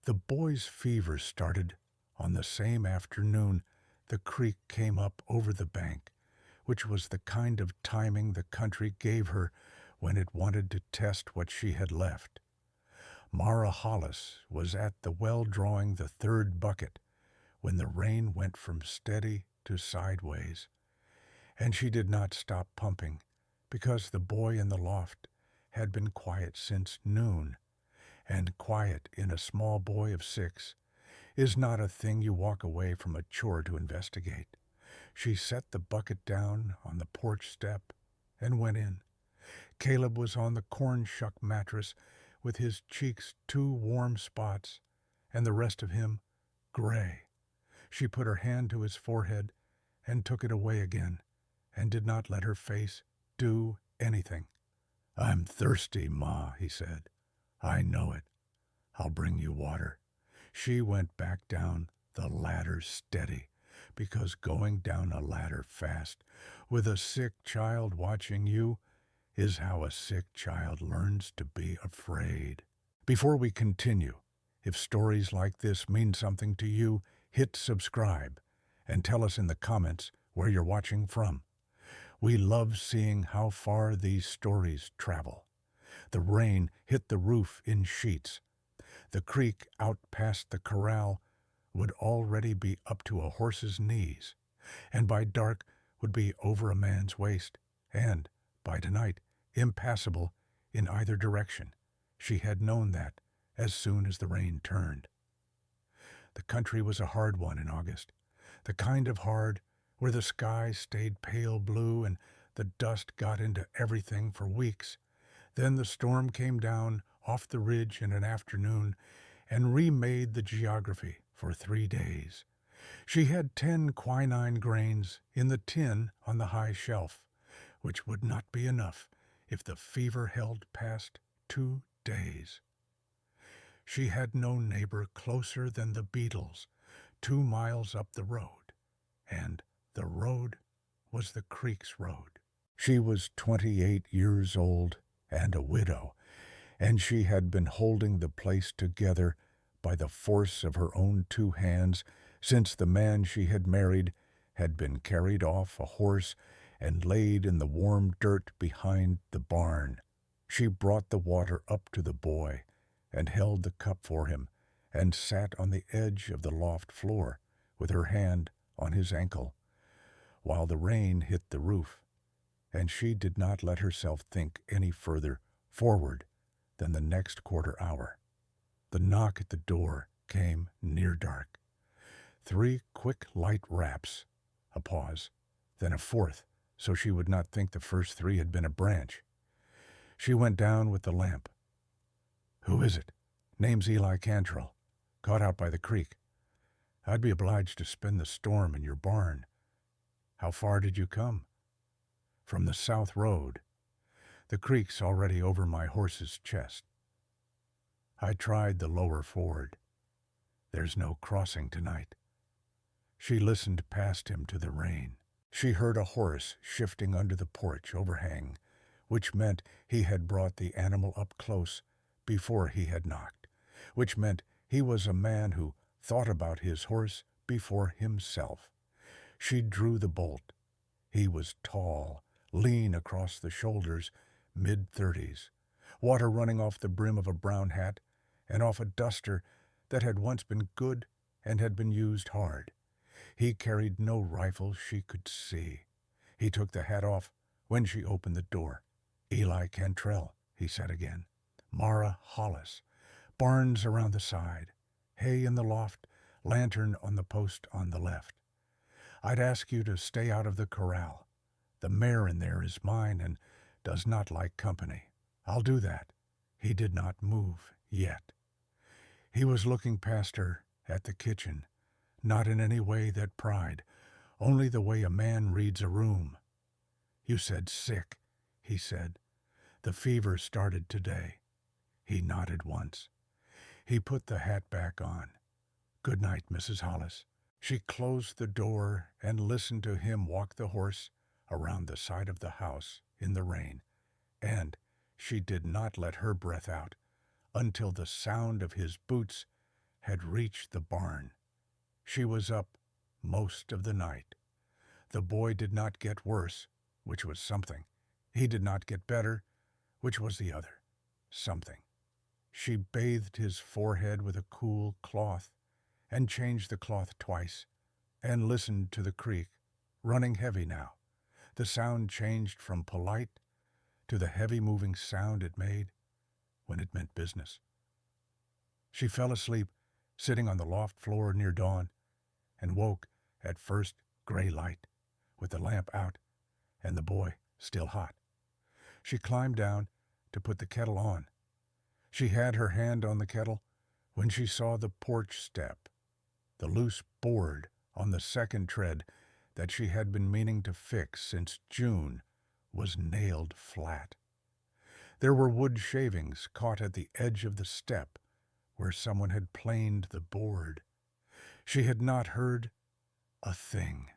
The boy's fever started on the same afternoon the creek came up over the bank, which was the kind of timing the country gave her when it wanted to test what she had left. Mara Hollis was at the well drawing the third bucket when the rain went from steady to sideways, and she did not stop pumping because the boy in the loft had been quiet since noon, and quiet in a small boy of 6 is not a thing you walk away from a chore to investigate. She set the bucket down on the porch step and went in. Caleb was on the corn shuck mattress with his cheeks 2 warm spots and the rest of him gray. She put her hand to his forehead and took it away again and did not let her face do anything. "I'm thirsty, Ma," he said. "I know it. I'll bring you water." She went back down the ladder steady, because going down a ladder fast with a sick child watching you is how a sick child learns to be afraid. Before we continue, if stories like this mean something to you, hit subscribe and tell us in the comments where you're watching from. We love seeing how far these stories travel. The rain hit the roof in sheets. The creek out past the corral would already be up to a horse's knees, and by dark would be over a man's waist, and, by tonight, impassable in either direction. She had known that as soon as the rain turned. The country was a hard one in August, the kind of hard where the sky stayed pale blue and the dust got into everything for weeks. Then the storm came down off the ridge in an afternoon and remade the geography for 3 days. She had 10 quinine grains in the tin on the high shelf, which would not be enough if the fever held past 2 days. She had no neighbor closer than the beetles 2 miles up the road, and the road was the creek's road. She was 28 years old and a widow, and she had been holding the place together by the force of her own 2 hands since the man she had married had been carried off a horse and laid in the warm dirt behind the barn. She brought the water up to the boy and held the cup for him and sat on the edge of the loft floor with her hand on his ankle while the rain hit the roof, and she did not let herself think any further forward than the next quarter hour. The knock at the door came near dark. 3 quick light raps, a pause, then a 4th, so she would not think the first 3 had been a branch. She went down with the lamp. "Who is it?" "Name's Eli Cantrell. Caught out by the creek. I'd be obliged to spend the storm in your barn." "How far did you come?" "From the south road. The creek's already over my horse's chest. I tried the lower ford. There's no crossing tonight." She listened past him to the rain. She heard a horse shifting under the porch overhang, which meant he had brought the animal up close before he had knocked, which meant he was a man who thought about his horse before himself. She drew the bolt. He was tall, lean across the shoulders, mid-30s, water running off the brim of a brown hat and off a duster that had once been good and had been used hard. He carried no rifle she could see. He took the hat off when she opened the door. "Eli Cantrell," he said again. "Mara Hollis. Barns around the side. Hay in the loft. Lantern on the post on the left. I'd ask you to stay out of the corral. The mare in there is mine and does not like company. I'll do that." He did not move yet. He was looking past her at the kitchen, not in any way that pried, only the way a man reads a room. "You said sick," he said. "The fever started today." He nodded once. He put the hat back on. "Good night, Mrs. Hollis." She closed the door and listened to him walk the horse around the side of the house in the rain, and she did not let her breath out until the sound of his boots had reached the barn. She was up most of the night. The boy did not get worse, which was something. He did not get better, which was the other something. She bathed his forehead with a cool cloth and changed the cloth twice and listened to the creek, running heavy now. The sound changed from polite to the heavy-moving sound it made when it meant business. She fell asleep, sitting on the loft floor near dawn, and woke at first gray light, with the lamp out and the boy still hot. She climbed down to put the kettle on. She had her hand on the kettle when she saw the porch step, the loose board on the second tread that she had been meaning to fix since June was nailed flat. There were wood shavings caught at the edge of the step where someone had planed the board. She had not heard a thing.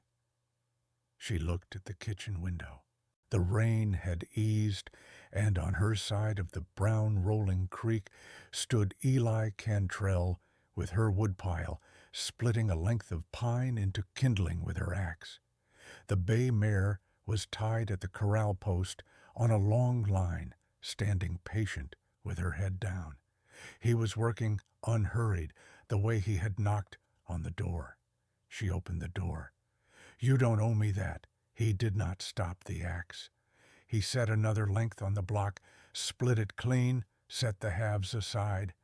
She looked at the kitchen window. The rain had eased, and on her side of the brown rolling creek stood Eli Cantrell with her woodpile, splitting a length of pine into kindling with her axe. The bay mare was tied at the corral post on a long line, standing patient with her head down. He was working unhurried, the way he had knocked on the door. She opened the door. "You don't owe me that." He did not stop the axe. He set another length on the block, split it clean, set the halves aside.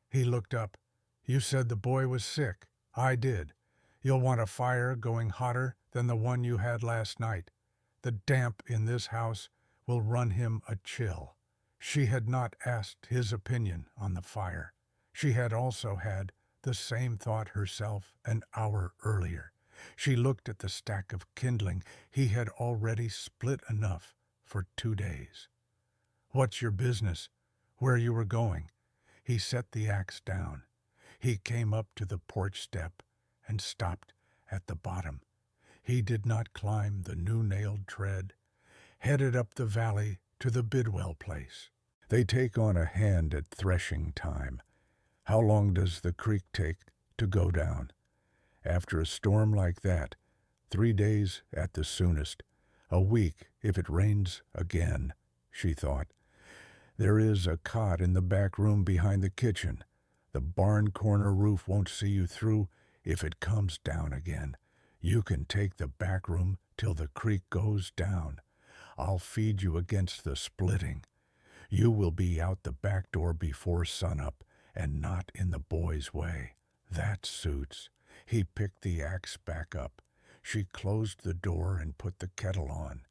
He looked up. "You said the boy was sick." "I did. You'll want a fire going hotter than the one you had last night. The damp in this house will run him a chill." She had not asked his opinion on the fire. She had also had the same thought herself an hour earlier. She looked at the stack of kindling. He had already split enough for 2 days. "What's your business? Where you were going?" He set the axe down. He came up to the porch step and stopped at the bottom. He did not climb the new-nailed tread, headed up the valley to the Bidwell place. They take on a hand at threshing time. How long does the creek take to go down? After a storm like that, 3 days at the soonest, a week if it rains again, she thought. There is a cot in the back room behind the kitchen. The barn corner roof won't see you through if it comes down again. You can take the back room till the creek goes down. I'll feed you against the splitting. You will be out the back door before sunup, and not in the boy's way. That suits. He picked the axe back up. She closed the door and put the kettle on.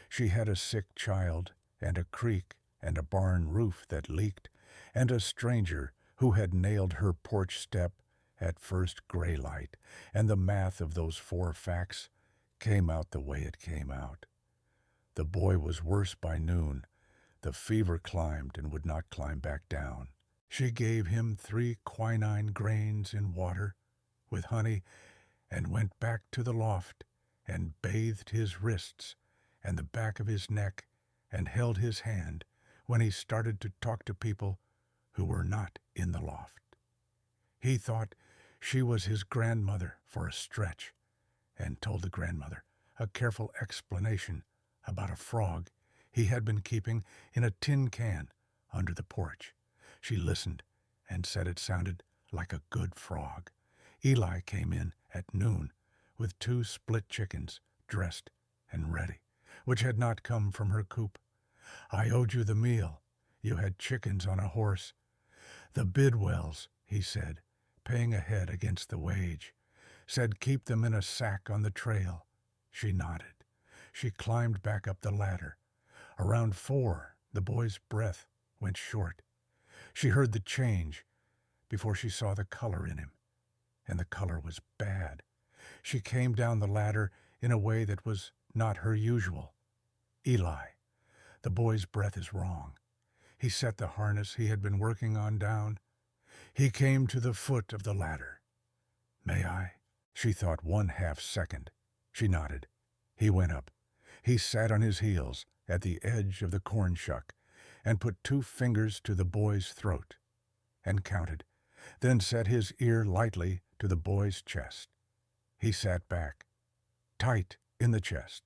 She had a sick child, and a creek, and a barn roof that leaked, and a stranger who had nailed her porch step at first gray light, and the math of those 4 facts came out the way it came out. The boy was worse by noon. The fever climbed and would not climb back down. She gave him 3 quinine grains in water with honey and went back to the loft and bathed his wrists and the back of his neck and held his hand when he started to talk to people who were not in the loft. He thought she was his grandmother for a stretch and told the grandmother a careful explanation about a frog he had been keeping in a tin can under the porch. She listened and said it sounded like a good frog. Eli came in at noon with 2 split chickens, dressed and ready, which had not come from her coop. "I owed you the meal. You had chickens on a horse." "The Bidwells," he said, paying ahead against the wage, "said keep them in a sack on the trail." She nodded. She climbed back up the ladder. Around 4, the boy's breath went short. She heard the change before she saw the color in him, and the color was bad. She came down the ladder in a way that was not her usual. "Eli, the boy's breath is wrong." He set the harness he had been working on down. He came to the foot of the ladder. "May I?" She thought 1/2 second. She nodded. He went up. He sat on his heels at the edge of the corn shuck and put 2 fingers to the boy's throat and counted. then set his ear lightly to the boy's chest. He sat back, tight in the chest.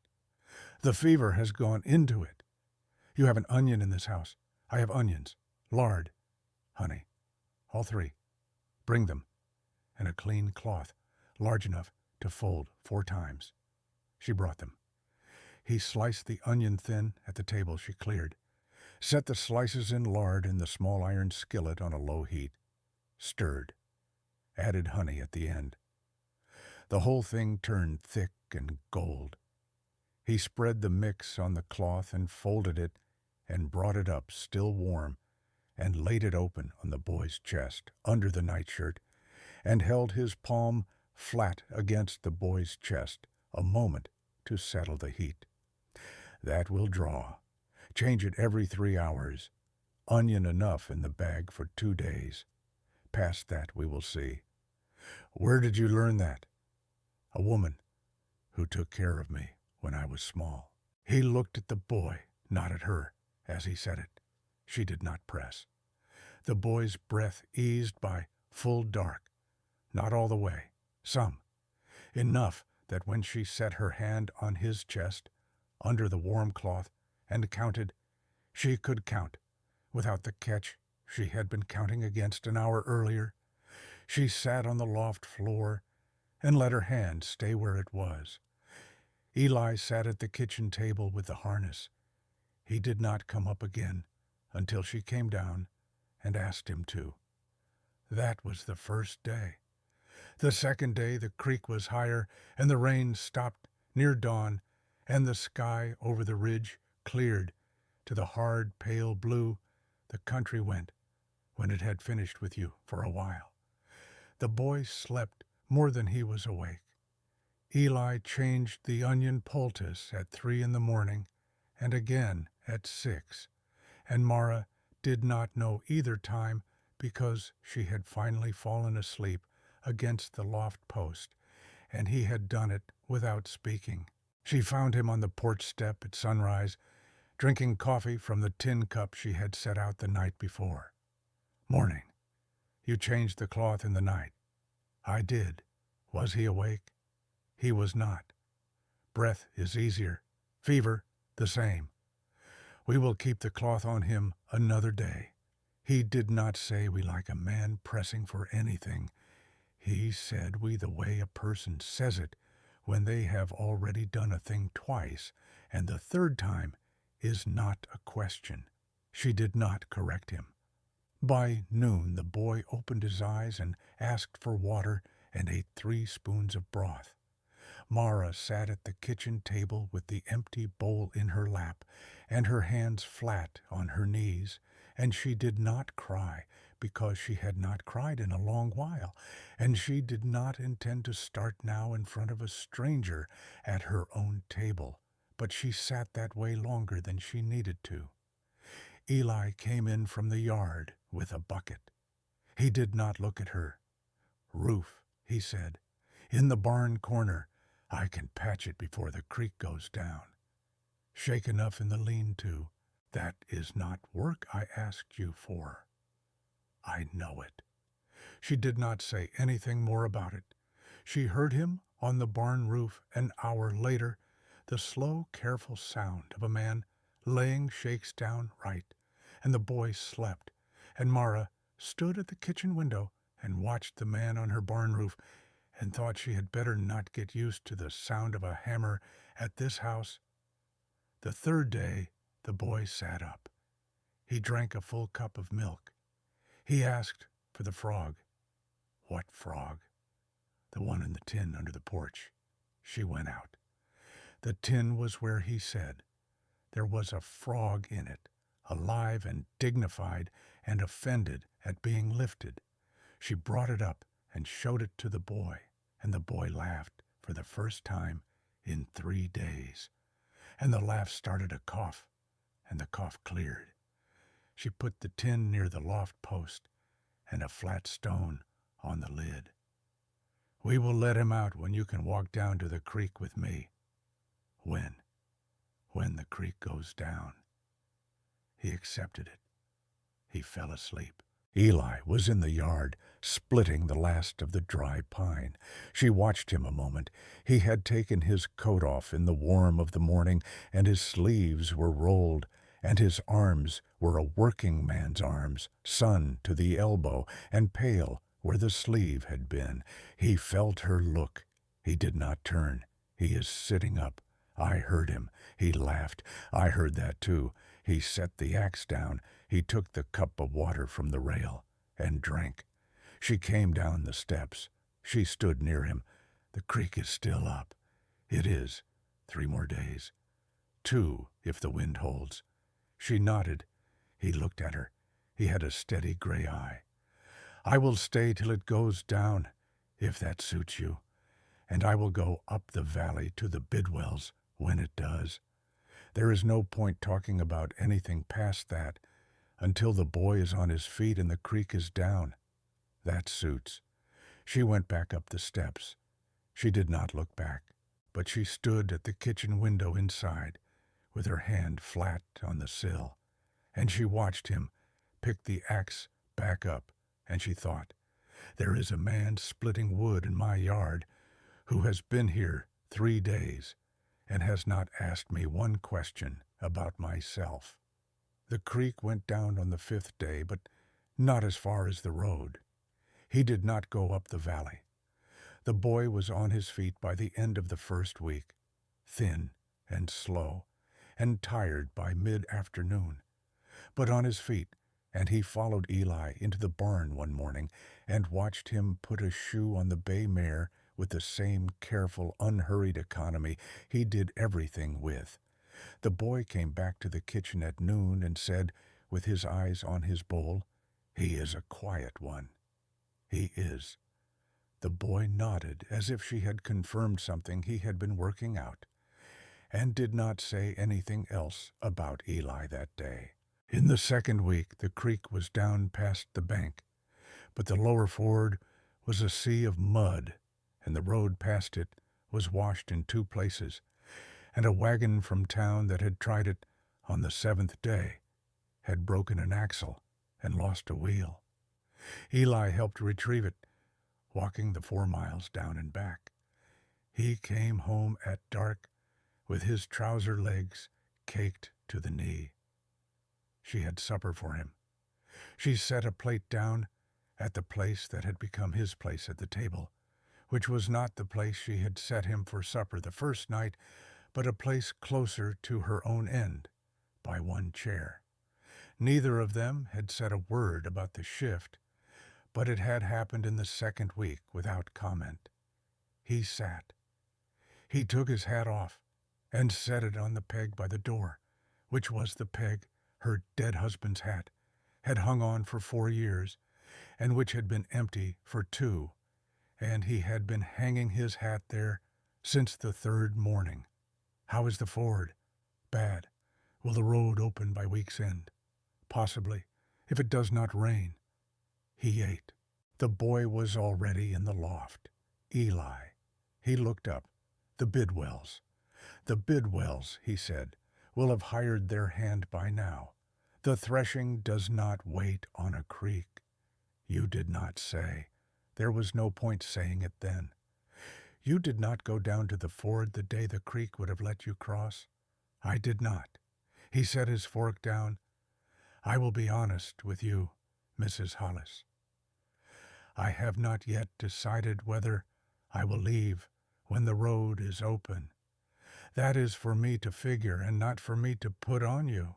The fever has gone into it. You have an onion in this house. I have onions, lard, honey, all three. Bring them, and a clean cloth, large enough to fold 4 times. She brought them. He sliced the onion thin at the table she cleared, set the slices in lard in the small iron skillet on a low heat, stirred, added honey at the end. The whole thing turned thick and gold. He spread the mix on the cloth and folded it and brought it up still warm and laid it open on the boy's chest under the nightshirt and held his palm flat against the boy's chest a moment to settle the heat. That will draw. Change it every 3 hours. Onion enough in the bag for 2 days. Past that we will see. Where did you learn that? A woman who took care of me when I was small. He looked at the boy, not at her, as he said it. She did not press. The boy's breath eased by full dark. Not all the way. Some. Enough that when she set her hand on his chest, under the warm cloth, and counted, she could count, without the catch she had been counting against an hour earlier. She sat on the loft floor and let her hand stay where it was. Eli sat at the kitchen table with the harness. He did not come up again until she came down and asked him to. That was the first day. The second day the creek was higher and the rain stopped near dawn, and the sky over the ridge cleared to the hard pale blue the country went when it had finished with you for a while. The boy slept more than he was awake. Eli changed the onion poultice at 3 in the morning and again at 6, and Mara did not know either time because she had finally fallen asleep against the loft post, and he had done it without speaking. She found him on the porch step at sunrise, drinking coffee from the tin cup she had set out the night before. Morning. You changed the cloth in the night. I did. Was he awake? He was not. Breath is easier. Fever, the same. We will keep the cloth on him another day. He did not say we like a man pressing for anything. He said we the way a person says it when they have already done a thing twice, and the third time is not a question. She did not correct him. By noon the boy opened his eyes and asked for water and ate 3 spoons of broth. Mara sat at the kitchen table with the empty bowl in her lap and her hands flat on her knees, and she did not cry because she had not cried in a long while, and she did not intend to start now in front of a stranger at her own table, but she sat that way longer than she needed to. Eli came in from the yard with a bucket. He did not look at her. Roof, he said, in the barn corner. I can patch it before the creek goes down. Shake enough in the lean-to. That is not work I asked you for. I know it. She did not say anything more about it. She heard him on the barn roof an hour later, the slow, careful sound of a man laying shakes down right, and the boy slept, and Mara stood at the kitchen window and watched the man on her barn roof and thought she had better not get used to the sound of a hammer at this house. The third day, the boy sat up. He drank a full cup of milk. He asked for the frog. What frog? The one in the tin under the porch. She went out. The tin was where he said. There was a frog in it, alive and dignified and offended at being lifted. She brought it up and showed it to the boy, and the boy laughed for the first time in 3 days. And the laugh started a cough, and the cough cleared. She put the tin near the loft post and a flat stone on the lid. We will let him out when you can walk down to the creek with me. When? When the creek goes down. He accepted it. He fell asleep. Eli was in the yard, splitting the last of the dry pine. She watched him a moment. He had taken his coat off in the warm of the morning, and his sleeves were rolled, and his arms were a working man's arms, sun to the elbow, and pale where the sleeve had been. He felt her look. He did not turn. He is sitting up. I heard him. He laughed. I heard that too. He set the axe down. He took the cup of water from the rail and drank. She came down the steps. She stood near him. The creek is still up. It is. 3 more days. 2, if the wind holds. She nodded. He looked at her. He had a steady gray eye. I will stay till it goes down, if that suits you, and I will go up the valley to the Bidwells when it does. There is no point talking about anything past that until the boy is on his feet and the creek is down. That suits. She went back up the steps. She did not look back, but she stood at the kitchen window inside, with her hand flat on the sill, and she watched him pick the axe back up, and she thought, there is a man splitting wood in my yard who has been here 3 days and has not asked me one question about myself. The creek went down on the 5th day, but not as far as the road. He did not go up the valley. The boy was on his feet by the end of the 1st week, thin and slow, and tired by mid-afternoon, but on his feet, and he followed Eli into the barn one morning and watched him put a shoe on the bay mare with the same careful, unhurried economy he did everything with. The boy came back to the kitchen at noon and said, with his eyes on his bowl, "He is a quiet one." "He is." The boy nodded as if she had confirmed something he had been working out, and did not say anything else about Eli that day. In the 2nd week, the creek was down past the bank, but the lower ford was a sea of mud, and the road past it was washed in 2 places, and a wagon from town that had tried it on the 7th day had broken an axle and lost a wheel. Eli helped retrieve it, walking the 4 miles down and back. He came home at dark with his trouser legs caked to the knee. She had supper for him. She set a plate down at the place that had become his place at the table, which was not the place she had set him for supper the first night, but a place closer to her own end, by 1 chair. Neither of them had said a word about the shift, but it had happened in the 2nd week without comment. He sat. He took his hat off and set it on the peg by the door, which was the peg her dead husband's hat had hung on for 4 years, and which had been empty for 2, and he had been hanging his hat there since the 3rd morning. "How is the ford?" "Bad. Will the road open by week's end?" "Possibly, if it does not rain." He ate. The boy was already in the loft. Eli. He looked up. The Bidwells. "The Bidwells," he said, "will have hired their hand by now. The threshing does not wait on a creek." "You did not say." There was no point saying it then. "You did not go down to the ford the day the creek would have let you cross?" "I did not." He set his fork down. "I will be honest with you, Mrs. Hollis. I have not yet decided whether I will leave when the road is open. That is for me to figure and not for me to put on you.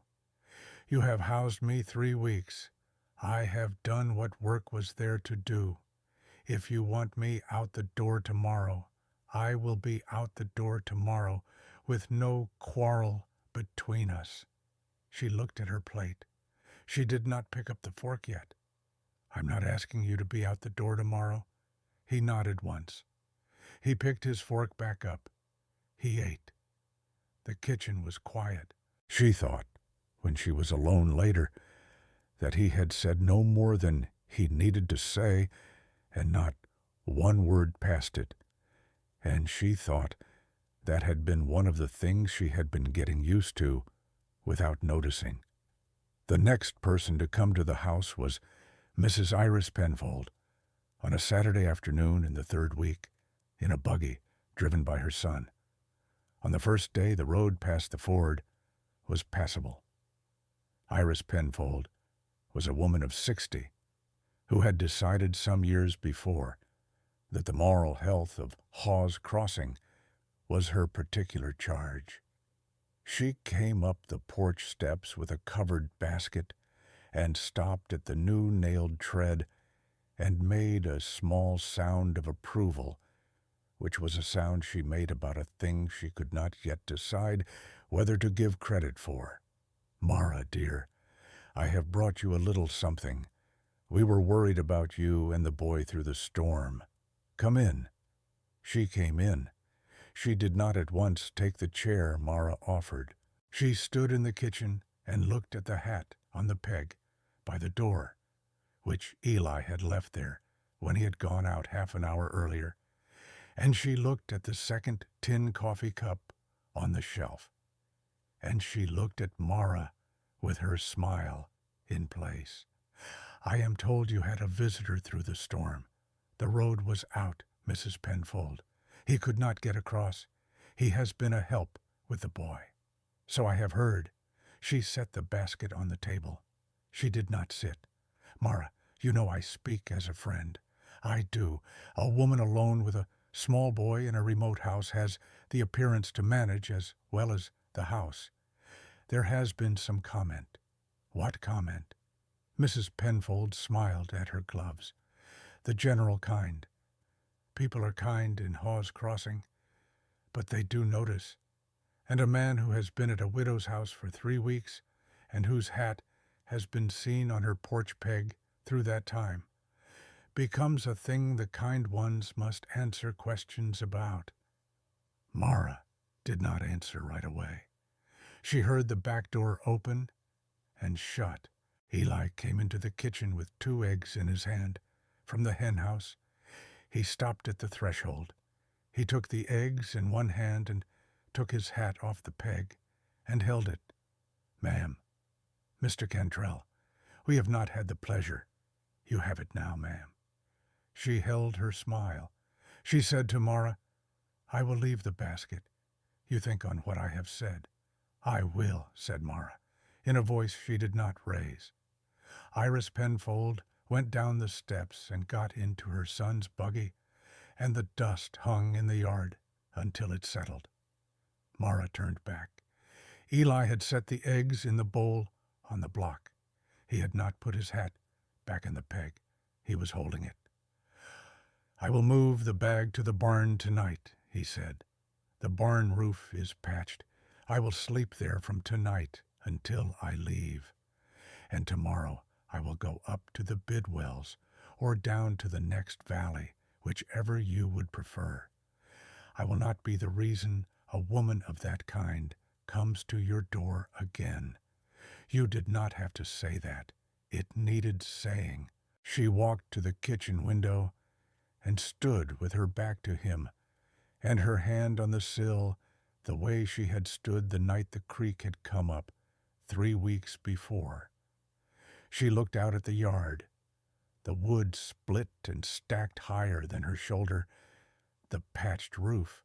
You have housed me 3 weeks. I have done what work was there to do. If you want me out the door tomorrow, I will be out the door tomorrow with no quarrel between us." She looked at her plate. She did not pick up the fork yet. "I'm not asking you to be out the door tomorrow." He nodded once. He picked his fork back up. He ate. The kitchen was quiet. She thought, when she was alone later, that he had said no more than he needed to say, and not one word past it. And she thought that had been one of the things she had been getting used to without noticing. The next person to come to the house was Mrs. Iris Penfold, on a Saturday afternoon in the third week, in a buggy driven by her son. On the first day, the road past the ford was passable. Iris Penfold was a woman of 60 who had decided some years before that the moral health of Hawes Crossing was her particular charge. She came up the porch steps with a covered basket and stopped at the new nailed tread and made a small sound of approval, which was a sound she made about a thing she could not yet decide whether to give credit for. "Mara, dear, I have brought you a little something. We were worried about you and the boy through the storm. Come in." She came in. She did not at once take the chair Mara offered. She stood in the kitchen and looked at the hat on the peg by the door, which Eli had left there when he had gone out half an hour earlier, and she looked at the second tin coffee cup on the shelf, and she looked at Mara with her smile in place. "I am told you had a visitor through the storm. The road was out, Mrs. Penfold. He could not get across. He has been a help with the boy." "So I have heard." She set the basket on the table. She did not sit. "Mara, you know I speak as a friend. I do. A woman alone with a small boy in a remote house has the appearance to manage as well as the house. There has been some comment." "What comment?" Mrs. Penfold smiled at her gloves. "The general kind. People are kind in Hawes Crossing, but they do notice. And a man who has been at a widow's house for 3 weeks and whose hat has been seen on her porch peg through that time becomes a thing the kind ones must answer questions about." Mara did not answer right away. She heard the back door open and shut. Eli came into the kitchen with 2 eggs in his hand from the hen house. He stopped at the threshold. He took the eggs in one hand and took his hat off the peg and held it. "Ma'am, Mr. Cantrell, we have not had the pleasure. You have it now, ma'am." She held her smile. She said to Mara, "I will leave the basket. You think on what I have said." "I will," said Mara, in a voice she did not raise. Iris Penfold went down the steps and got into her son's buggy, and the dust hung in the yard until it settled. Mara turned back. Eli had set the eggs in the bowl on the block. He had not put his hat back in the peg. He was holding it. "I will move the bag to the barn tonight," he said. "The barn roof is patched. I will sleep there from tonight until I leave. And tomorrow I will go up to the Bidwells or down to the next valley, whichever you would prefer. I will not be the reason a woman of that kind comes to your door again. You did not have to say that. It needed saying." She walked to the kitchen window and stood with her back to him, and her hand on the sill, the way she had stood the night the creek had come up 3 weeks before. She looked out at the yard. The wood split and stacked higher than her shoulder, the patched roof.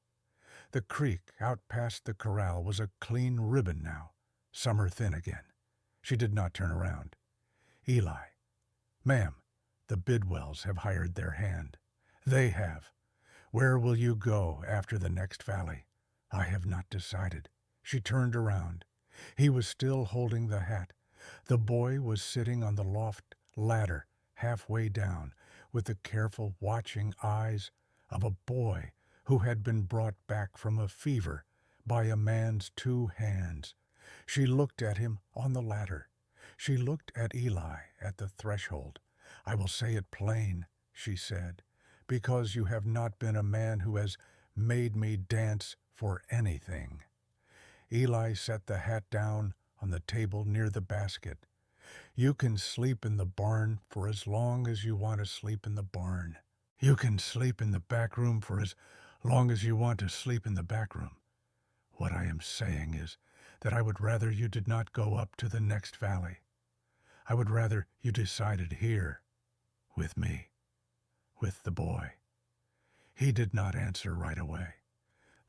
The creek out past the corral was a clean ribbon now, summer thin again. She did not turn around. "Eli." "Ma'am, the Bidwells have hired their hand." "They have. Where will you go after the next valley?" "I have not decided." She turned around. He was still holding the hat. The boy was sitting on the loft ladder halfway down, with the careful watching eyes of a boy who had been brought back from a fever by a man's 2 hands. She looked at him on the ladder. She looked at Eli at the threshold. "I will say it plain," she said, "because you have not been a man who has made me dance for anything." Eli set the hat down on the table near the basket. "You can sleep in the barn for as long as you want to sleep in the barn. You can sleep in the back room for as long as you want to sleep in the back room. What I am saying is that I would rather you did not go up to the next valley. I would rather you decided here With me, with the boy. He did not answer right away.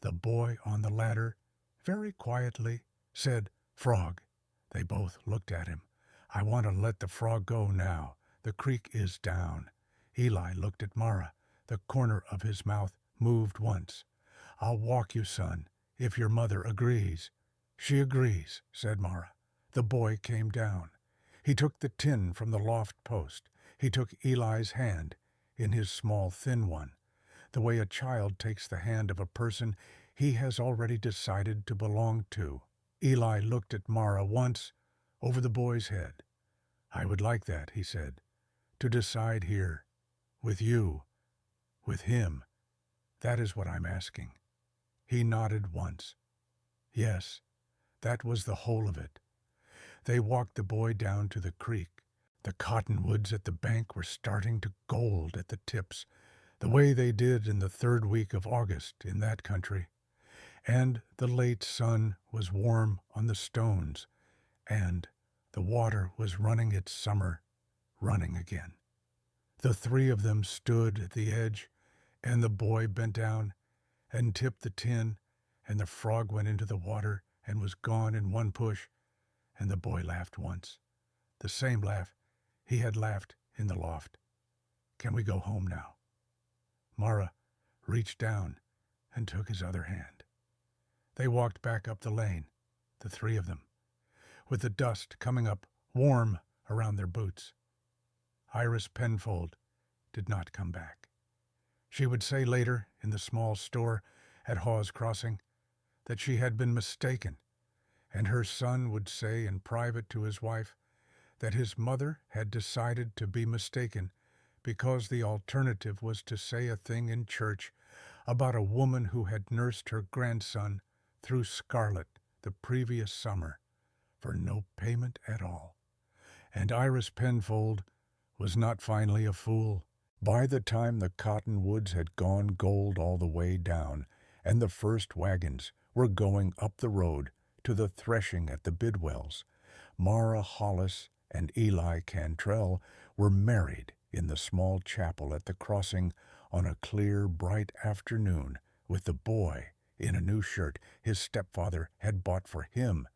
The boy on the ladder, very quietly, said, "Frog." They both looked at him. "I want to let the frog go now. The creek is down." Eli looked at Mara. The corner of his mouth moved once. "I'll walk you, son, if your mother agrees." "She agrees," said Mara. The boy came down. He took the tin from the loft post. He took Eli's hand in his small, thin one, the way a child takes the hand of a person he has already decided to belong to. Eli looked at Mara once over the boy's head. "I would like that," he said, "to decide here, with you, with him. That is what I'm asking." He nodded once. Yes, that was the whole of it. They walked the boy down to the creek. The cottonwoods at the bank were starting to gold at the tips, the way they did in the third week of August in that country. And the late sun was warm on the stones, and the water was running its summer, running again. The three of them stood at the edge, and the boy bent down and tipped the tin, and the frog went into the water and was gone in one push, and the boy laughed once, the same laugh he had laughed in the loft. "Can we go home now?" Mara reached down and took his other hand. They walked back up the lane, the three of them, with the dust coming up warm around their boots. Iris Penfold did not come back. She would say later in the small store at Hawes Crossing that she had been mistaken, and her son would say in private to his wife that his mother had decided to be mistaken because the alternative was to say a thing in church about a woman who had nursed her grandson through scarlet the previous summer for no payment at all. And Iris Penfold was not finally a fool. By the time the cottonwoods had gone gold all the way down, and the first wagons were going up the road to the threshing at the Bidwells, Mara Hollis and Eli Cantrell were married in the small chapel at the crossing on a clear, bright afternoon, with the boy in a new shirt his stepfather had bought for him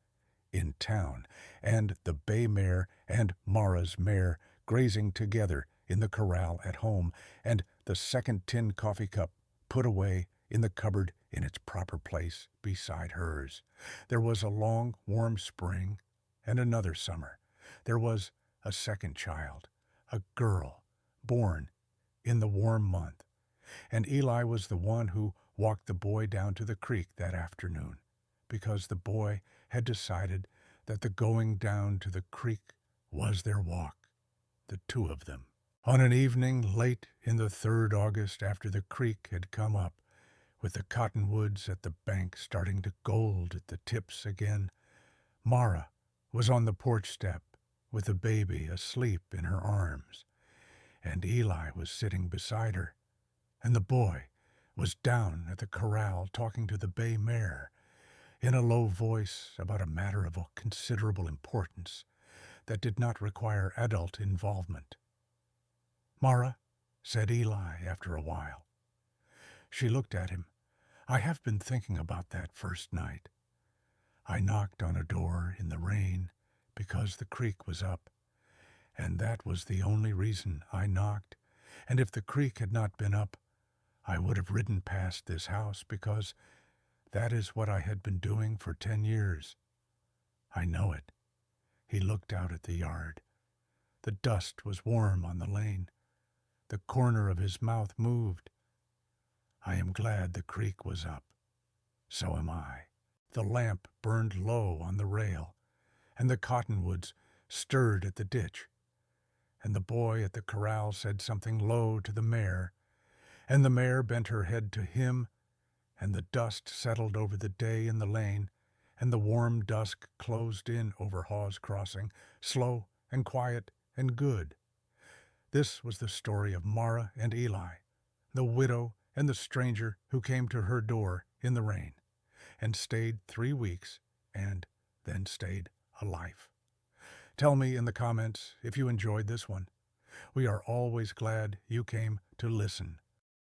in town, and the bay mare and Mara's mare grazing together in the corral at home, and the second tin coffee cup put away in the cupboard in its proper place beside hers. There was a long, warm spring and another summer. There was a second child, a girl, born in the warm month, and Eli was the one who walked the boy down to the creek that afternoon, because the boy had decided that the going down to the creek was their walk, the two of them. On an evening late in the 3rd August, after the creek had come up, with the cottonwoods at the bank starting to gold at the tips again, Mara was on the porch step with the baby asleep in her arms, and Eli was sitting beside her, and the boy was down at the corral talking to the bay mare in a low voice about a matter of considerable importance that did not require adult involvement. "Mara," said Eli after a while. She looked at him. "I have been thinking about that first night. I knocked on a door in the rain because the creek was up, and that was the only reason I knocked, and if the creek had not been up, I would have ridden past this house because that is what I had been doing for 10 years. I know it." He looked out at the yard. The dust was warm on the lane. The corner of his mouth moved. "I am glad the creek was up. So am I." The lamp burned low on the rail, and the cottonwoods stirred at the ditch, and the boy at the corral said something low to the mare, and the mare bent her head to him, and the dust settled over the day in the lane, and the warm dusk closed in over Hawes Crossing, slow and quiet and good. This was the story of Mara and Eli, the widow and the stranger who came to her door in the rain, and stayed 3 weeks, and then stayed a life. Tell me in the comments if you enjoyed this one. We are always glad you came to listen.